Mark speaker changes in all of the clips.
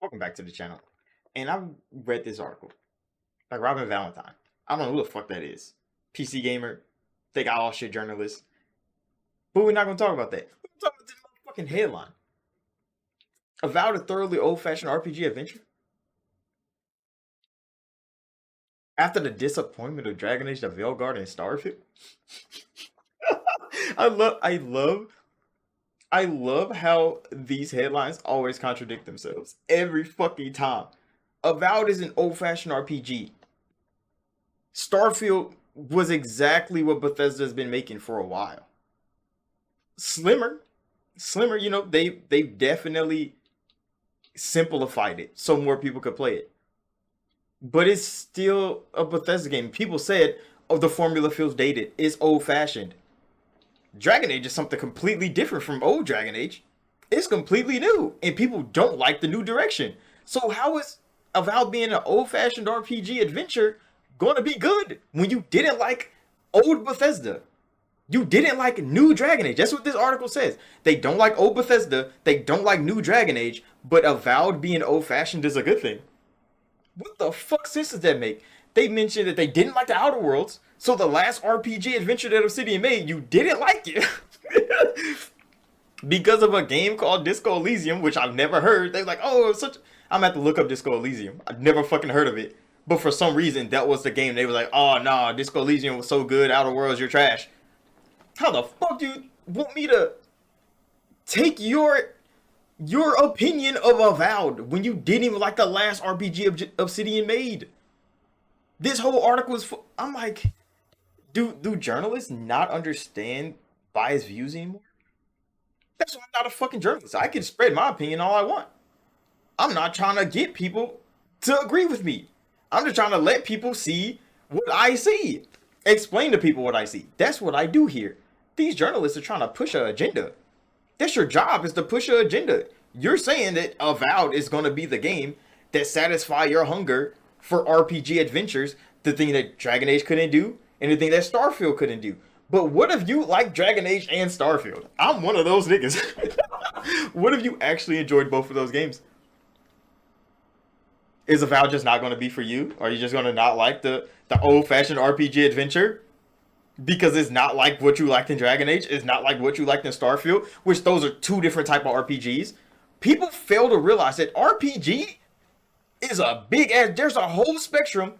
Speaker 1: Welcome back to the channel. And I read this article. Like Robin Valentine. I don't know who the fuck that is. PC gamer. Think I all shit journalist. But we're not gonna talk about that. We're gonna talk about this motherfucking headline. Avowed a thoroughly old-fashioned RPG adventure. After the disappointment of Dragon Age, the Veilguard, and Starfield. I love how these headlines always contradict themselves. Every fucking time. Avowed is an old-fashioned RPG. Starfield was exactly what Bethesda's been making for a while. Slimmer, slimmer. They've definitely simplified it so more people could play it. But it's still a Bethesda game. People said, "Oh, the formula feels dated. It's old-fashioned." Dragon Age is something completely different from old Dragon Age. It's completely new, and people don't like the new direction. So how is Avowed being an old-fashioned RPG adventure going to be good when you didn't like old Bethesda? You didn't like new Dragon Age. That's what this article says. They don't like old Bethesda. They don't like new Dragon Age. But Avowed being old-fashioned is a good thing. What the fuck sense does that make? They mentioned that they didn't like the Outer Worlds. So the last RPG adventure that Obsidian made, you didn't like it. Because of a game called Disco Elysium, which I've never heard. They're like, oh, it's such. I'm gonna have to look up Disco Elysium. I've never fucking heard of it. But for some reason, that was the game. They were like, oh, nah, Disco Elysium was so good. Outer Worlds, you're trash. How the fuck do you want me to take your opinion of Avowed when you didn't even like the last RPG Obsidian made? This whole article is. I'm like, do journalists not understand biased views anymore? That's why I'm not a fucking journalist. I can spread my opinion all I want. I'm not trying to get people to agree with me. I'm just trying to let people see what I see. Explain to people what I see. That's what I do here. These journalists are trying to push an agenda. That's your job, is to push an agenda. You're saying that Avowed is going to be the game that satisfy your hunger for RPG adventures, the thing that Dragon Age couldn't do, and the thing that Starfield couldn't do. But what if you like Dragon Age and Starfield? I'm one of those niggas. What if you actually enjoyed both of those games? Is Avowed just not going to be for you? Are you just going to not like the old-fashioned RPG adventure? Because it's not like what you liked in Dragon Age. It's not like what you liked in Starfield, which those are two different type of RPGs. People fail to realize that RPG is a big ass. There's a whole spectrum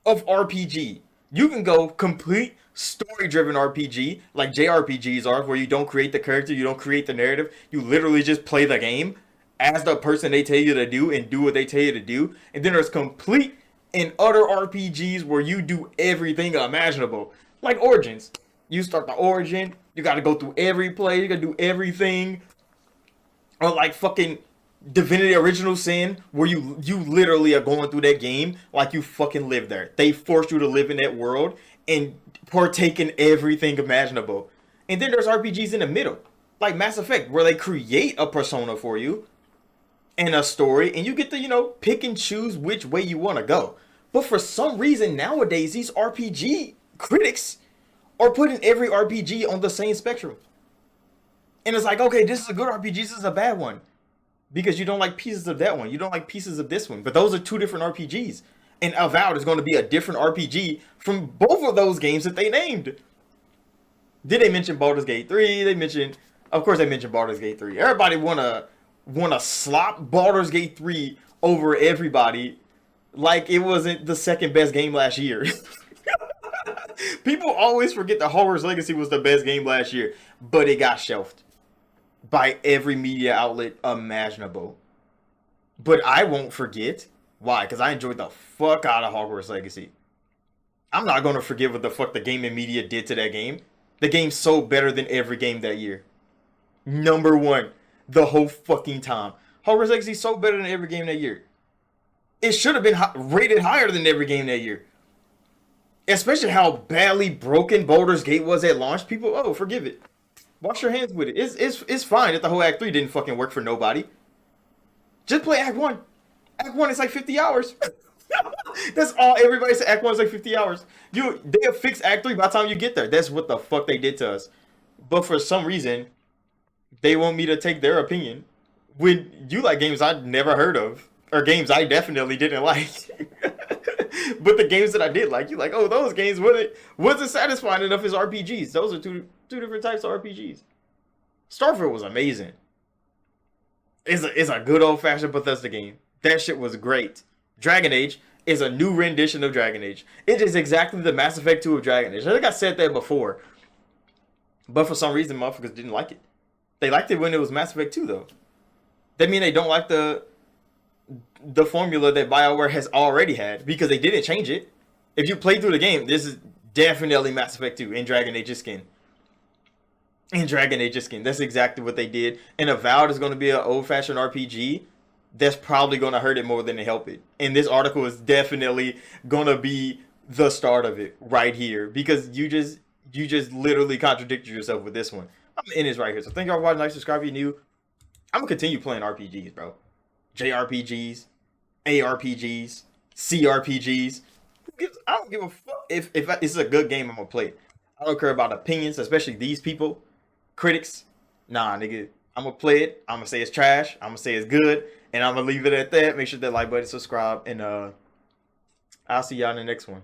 Speaker 1: of RPG. You can go complete story-driven RPG, like JRPGs are, where you don't create the character, you don't create the narrative. You literally just play the game as the person they tell you to do and do what they tell you to do. And then there's complete and utter RPGs where you do everything imaginable. Like Origins. You start the Origin, you gotta go through every play, you gotta do everything. Or like fucking Divinity Original Sin, where you literally are going through that game like you fucking live there. They force you to live in that world and partake in everything imaginable. And then there's RPGs in the middle, like Mass Effect, where they create a persona for you and a story, and you get to, pick and choose which way you want to go. But for some reason nowadays, these RPG critics are putting every RPG on the same spectrum. And it's like, okay, this is a good RPG, this is a bad one. Because you don't like pieces of that one, you don't like pieces of this one. But those are two different RPGs. And Avowed is going to be a different RPG from both of those games that they named. Did they mention Baldur's Gate 3? Of course they mentioned Baldur's Gate 3. Everybody wanna slop Baldur's Gate 3 over everybody like it wasn't the second best game last year. People always forget that Hogwarts Legacy was the best game last year, but it got shelved by every media outlet imaginable. But I won't forget. Why? Because I enjoyed the fuck out of Hogwarts Legacy. I'm not going to forget what the fuck the gaming media did to that game. The game sold better than every game that year. Number one, the whole fucking time. Hogwarts Legacy sold better than every game that year. It should have been rated higher than every game that year. Especially how badly broken Baldur's Gate was at launch. People, oh, forgive it. Wash your hands with it. It's fine that the whole Act 3 didn't fucking work for nobody. Just play Act 1. Act 1 is like 50 hours. That's all everybody said. Act 1 is like 50 hours. They'll fix Act 3 by the time you get there. That's what the fuck they did to us. But for some reason, they want me to take their opinion when you like games I'd never heard of, or games I definitely didn't like. But the games that I did like, you like, oh, those games wasn't satisfying enough as RPGs. Those are two different types of RPGs. Starfield was amazing. It's a good old fashioned Bethesda game. That shit was great. Dragon Age is a new rendition of Dragon Age. It is exactly the Mass Effect 2 of Dragon Age. I think I said that before, but for some reason, motherfuckers didn't like it. They liked it when it was Mass Effect 2, though. That mean they don't like the formula that BioWare has already had because they didn't change it. If you play through the game, this is definitely Mass Effect 2 in Dragon Age skin. In Dragon Age skin, that's exactly what they did. And Avowed is going to be an old-fashioned RPG. That's probably going to hurt it more than to help it. And this article is definitely going to be the start of it right here because you just literally contradicted yourself with this one. I'm in this right here. So thank y'all for watching. Like, subscribe if you're new. I'm gonna continue playing RPGs, bro. JRPGs, ARPGs, CRPGs. I don't give a fuck if it's a good game. I'm gonna play it. I don't care about opinions, especially these people, critics. Nah, nigga. I'm gonna play it. I'm gonna say it's trash. I'm gonna say it's good, and I'm gonna leave it at that. Make sure that like button, subscribe, and I'll see y'all in the next one.